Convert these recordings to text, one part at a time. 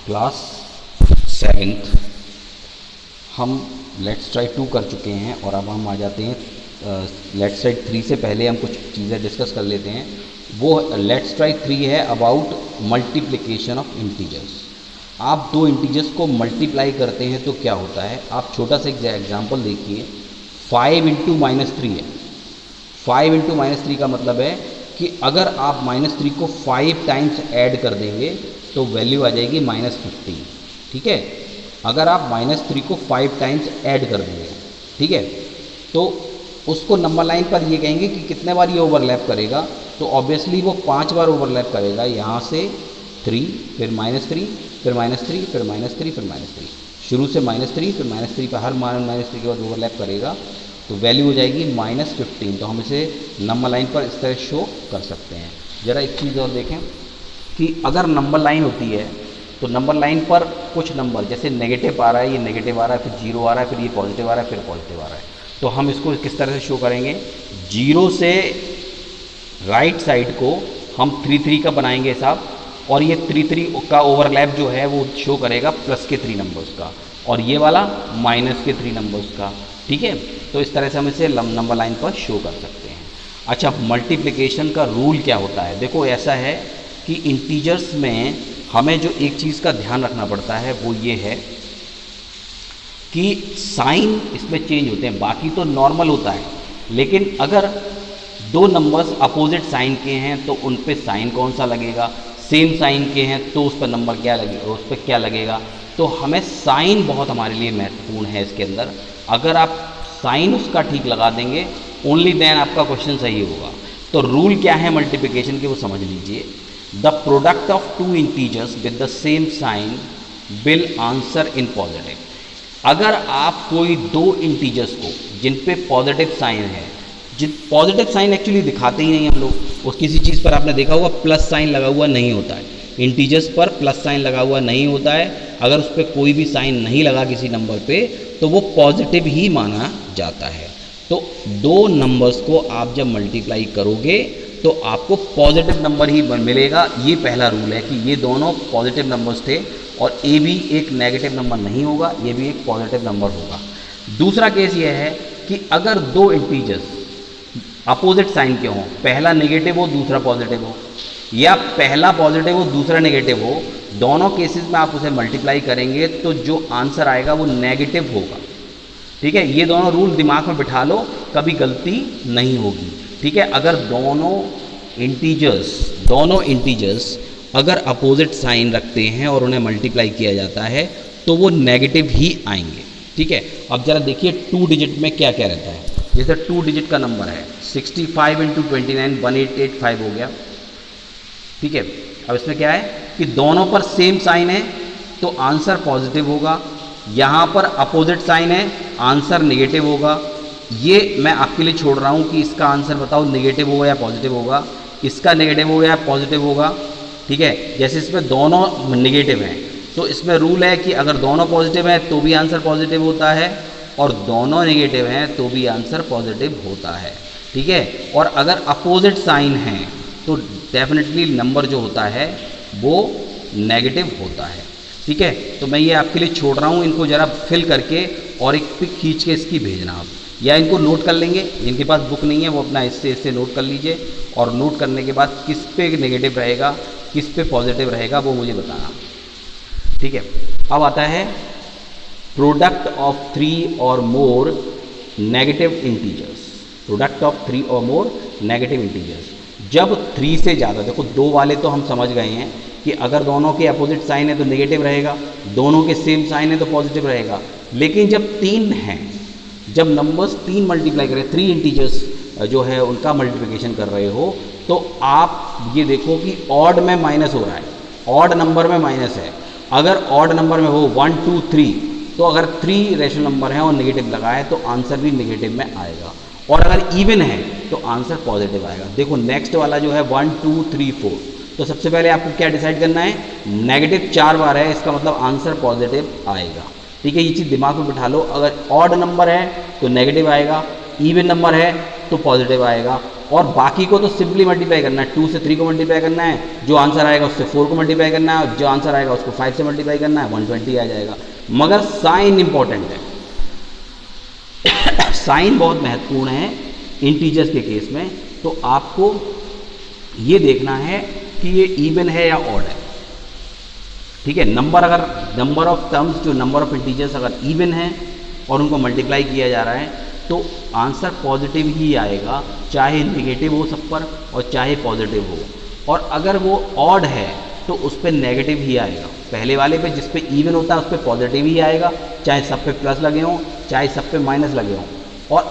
Class 7th हम let's try 2 कर चुके हैं और अब हम आ जाते हैं लेट्स ट्राई 3 से पहले हम कुछ चीज़ें डिस्कस कर लेते हैं। वो लेट्स ट्राई 3 है अबाउट मल्टीप्लिकेशन ऑफ इंटीजर्स। आप दो इंटीजर्स को मल्टीप्लाई करते हैं तो क्या होता है, आप छोटा सा एग्जाम्पल देखिए। 5 इंटू -3 है। 5 इंटू -3 का मतलब है कि अगर आप -3 को 5 टाइम्स ऐड कर देंगे तो वैल्यू आ जाएगी -15। ठीक है, अगर आप -3 को 5 टाइम्स ऐड कर देंगे, ठीक है, तो उसको नंबर लाइन पर ये कहेंगे कि कितने बार ये ओवरलैप करेगा, तो ऑब्वियसली वो 5 बार ओवरलैप करेगा। यहाँ से 3 फिर -3 फिर -3 फिर -3 फिर -3, शुरू से -3 फिर -3 पर हर -3 के बाद ओवरलैप करेगा तो वैल्यू हो जाएगी -15। तो हम इसे नंबर लाइन पर इस तरह शो कर सकते हैं। ज़रा एक चीज़ और देखें कि अगर नंबर लाइन होती है तो नंबर लाइन पर कुछ नंबर जैसे नेगेटिव आ रहा है, ये नेगेटिव आ रहा है, फिर 0 आ रहा है, फिर ये पॉजिटिव आ रहा है, फिर पॉजिटिव आ रहा है, तो हम इसको किस तरह से शो करेंगे। 0 से राइट साइड को हम 3 का बनाएंगे हिसाब, और ये 3 का ओवरलैप जो है वो शो करेगा प्लस के 3 नंबर्स का, और ये वाला माइनस के 3 नंबर्स का। ठीक है, तो इस तरह से हम इसे नंबर लाइन पर शो कर सकते हैं। अच्छा, मल्टीप्लिकेशन का रूल क्या होता है। देखो ऐसा है कि इंटीजर्स में हमें जो एक चीज़ का ध्यान रखना पड़ता है वो ये है कि साइन इसमें चेंज होते हैं, बाकी तो नॉर्मल होता है, लेकिन अगर दो नंबर्स अपोजिट साइन के हैं तो उन पे साइन कौन सा लगेगा, सेम साइन के हैं तो उस पर नंबर क्या लगेगा, उस पर क्या लगेगा। तो हमें साइन बहुत हमारे लिए महत्वपूर्ण है इसके अंदर। अगर आप साइन उसका ठीक लगा देंगे ओनली देन आपका क्वेश्चन सही होगा। तो रूल क्या है मल्टीप्लिकेशन के वो समझ लीजिए। The product of two integers with the same sign will answer in positive. अगर आप कोई दो इंटीजर्स को जिन पे पॉजिटिव साइन है, जिन पॉजिटिव साइन एक्चुअली दिखाते ही नहीं हम लोग, उस किसी चीज़ पर आपने देखा होगा प्लस साइन लगा हुआ नहीं होता है, इंटीजर्स पर प्लस साइन लगा हुआ नहीं होता है। अगर उस पर कोई भी साइन नहीं लगा किसी नंबर पे तो वो पॉजिटिव ही माना जाता है। तो दो नंबर्स को आप जब मल्टीप्लाई करोगे तो आपको पॉजिटिव नंबर ही मिलेगा। ये पहला रूल है कि ये दोनों पॉजिटिव नंबर्स थे और ए भी एक नेगेटिव नंबर नहीं होगा, ये भी एक पॉजिटिव नंबर होगा। दूसरा केस ये है कि अगर दो इंटीजर्स अपोजिट साइन के हों, पहला नेगेटिव हो दूसरा पॉजिटिव हो, या पहला पॉजिटिव हो दूसरा नेगेटिव हो, दोनों केसेस में आप उसे मल्टीप्लाई करेंगे तो जो आंसर आएगा वो नेगेटिव होगा। ठीक है, ये दोनों रूल दिमाग में बिठा लो, कभी गलती नहीं होगी। ठीक है, अगर दोनों इंटीजर्स अगर अपोजिट साइन रखते हैं और उन्हें मल्टीप्लाई किया जाता है तो वो नेगेटिव ही आएंगे। ठीक है, अब जरा देखिए 2 डिजिट में क्या क्या रहता है। जैसे 2 डिजिट का नंबर है 65 × 29 1885 हो गया। ठीक है, अब इसमें क्या है कि दोनों पर सेम साइन है तो आंसर पॉजिटिव होगा, यहाँ पर अपोजिट साइन है आंसर नेगेटिव होगा। ये मैं आपके लिए छोड़ रहा हूँ कि इसका आंसर बताओ नेगेटिव होगा या पॉजिटिव होगा, इसका नेगेटिव होगा या पॉजिटिव होगा। ठीक है, जैसे इसमें दोनों नेगेटिव हैं तो इसमें रूल है कि अगर दोनों पॉजिटिव हैं तो भी आंसर पॉजिटिव होता है, और दोनों नेगेटिव हैं तो भी आंसर पॉजिटिव होता है। ठीक है, और अगर अपोजिट साइन हैं तो डेफिनेटली नंबर जो होता है वो नेगेटिव होता है। ठीक है, तो मैं ये आपके लिए छोड़ रहा हूँ, इनको ज़रा फिल करके और एक पिक खींच के इसकी भेजना आप, या इनको नोट कर लेंगे। जिनके पास बुक नहीं है वो अपना इससे नोट कर लीजिए, और नोट करने के बाद किस पे नेगेटिव रहेगा किस पे पॉजिटिव रहेगा वो मुझे बताना। ठीक है, अब आता है प्रोडक्ट ऑफ 3 और more negative integers. Product of 3 और मोर नेगेटिव इंटीजर्स, जब 3 से ज़्यादा, देखो 2 वाले तो हम समझ गए हैं कि अगर दोनों के अपोजिट साइन है तो नेगेटिव रहेगा, दोनों के सेम साइन है तो पॉजिटिव रहेगा। लेकिन जब 3 हैं, जब नंबर्स 3 मल्टीप्लाई करें, 3 इंटीजर्स जो है उनका मल्टीप्लिकेशन कर रहे हो, तो आप ये देखो कि ऑड में माइनस हो रहा है, ऑड नंबर में माइनस है। अगर ऑड नंबर में हो 1 2 3, तो अगर 3 रेशनल नंबर है और नेगेटिव लगा है तो आंसर भी नेगेटिव में आएगा, और अगर इवन है तो आंसर पॉजिटिव आएगा। देखो नेक्स्ट वाला जो है 1 2 3 4, तो सबसे पहले आपको क्या डिसाइड करना है, नेगेटिव 4 बार है, इसका मतलब आंसर पॉजिटिव आएगा। ठीक है, ये चीज़ दिमाग में बिठा लो। अगर ऑड नंबर है तो नेगेटिव आएगा, इवन नंबर है तो पॉजिटिव आएगा, और बाकी को तो सिंपली मल्टीप्लाई करना है, 2 से 3 को मल्टीप्लाई करना है, जो आंसर आएगा उससे 4 को मल्टीप्लाई करना है, और जो आंसर आएगा उसको 5 से मल्टीप्लाई करना है, 120 आ जाएगा। मगर साइन इंपॉर्टेंट है, साइन बहुत महत्वपूर्ण है इंटीजर्स के केस में। तो आपको ये देखना है कि ये इवन है या ऑड है, ठीक है। नंबर अगर नंबर ऑफ टर्म्स जो नंबर ऑफ इंटीजर्स अगर इवन है और उनको मल्टीप्लाई किया जा रहा है तो आंसर पॉजिटिव ही आएगा, चाहे नेगेटिव हो सब पर और चाहे पॉजिटिव हो। और अगर वो ऑड है तो उस पर नेगेटिव ही आएगा। पहले वाले पे जिस पे इवन होता है उस पर पॉजिटिव ही आएगा, चाहे सब पे प्लस लगे हों चाहे सब पे माइनस लगे हों। और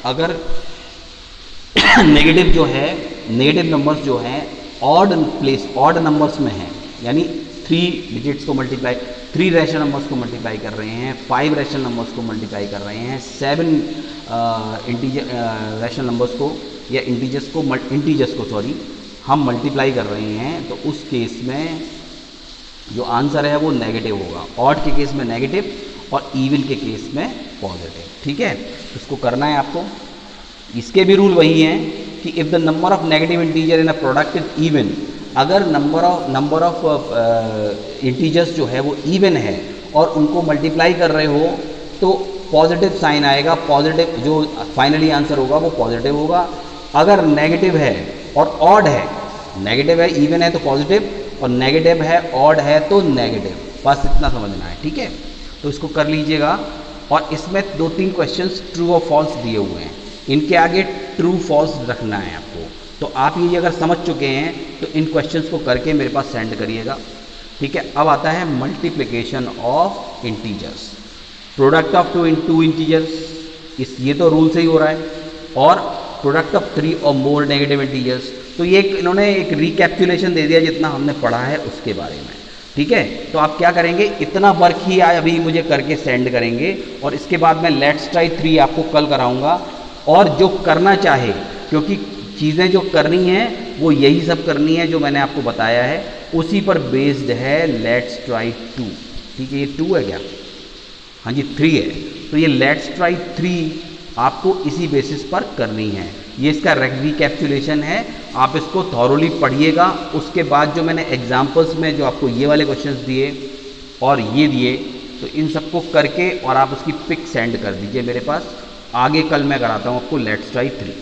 अगर नेगेटिव जो है, नेगेटिव नंबर्स जो हैं ऑड नंबर्स में हैं, यानी 3 डिजिट्स को मल्टीप्लाई, 3 रैशनल नंबर्स को मल्टीप्लाई कर रहे हैं, 5 रैशनल नंबर्स को मल्टीप्लाई कर रहे हैं, 7 रैशनल नंबर्स को या इंटीजर्स को हम मल्टीप्लाई कर रहे हैं, तो उस केस में जो आंसर है वो नेगेटिव होगा। ऑड के केस में नेगेटिव और इवन के केस में पॉजिटिव, ठीक है। इसको करना है आपको। इसके भी रूल वही हैं कि if the number of negative integer in a product is even, अगर नंबर ऑफ इंटीजर्स जो है वो इवन है और उनको मल्टीप्लाई कर रहे हो तो पॉजिटिव साइन आएगा, पॉजिटिव जो फाइनली आंसर होगा वो पॉजिटिव होगा। अगर नेगेटिव है और ऑड है, नेगेटिव है इवन है तो पॉजिटिव, और नेगेटिव है ऑड है तो नेगेटिव, बस इतना समझना है, ठीक है। तो इसको कर लीजिएगा। और इसमें 2-3 क्वेश्चंस ट्रू और फॉल्स दिए हुए हैं, इनके आगे ट्रू फॉल्स रखना है आपको। तो आप ये अगर समझ चुके हैं तो इन क्वेश्चंस को करके मेरे पास सेंड करिएगा, ठीक है। अब आता है multiplication of integers, product of 2 integers, ये तो रूल से ही हो रहा है, और प्रोडक्ट ऑफ 3 और मोर नेगेटिव इंटीजर्स। तो ये इन्होंने एक रिकैप्चुलेशन दे दिया जितना हमने पढ़ा है उसके बारे में, ठीक है। तो आप क्या करेंगे, इतना वर्क ही अभी मुझे करके सेंड करेंगे, और इसके बाद मैं लेट्स ट्राई 3 आपको कल कराऊंगा। और जो करना चाहे, क्योंकि चीज़ें जो करनी हैं वो यही सब करनी है जो मैंने आपको बताया है, उसी पर बेस्ड है लेट्स ट्राई 2, ठीक है। ये 2 है क्या? हाँ जी 3 है। तो ये लेट्स ट्राई 3 आपको इसी बेसिस पर करनी है। ये इसका रिकैप्चुलेशन है, आप इसको थॉरोली पढ़िएगा। उसके बाद जो मैंने एग्जाम्पल्स में जो आपको ये वाले क्वेश्चंस दिए और ये दिए, तो इन सबको करके और आप उसकी पिक सेंड कर दीजिए मेरे पास। आगे कल मैं कराता हूँ आपको लेट्स ट्राई 3।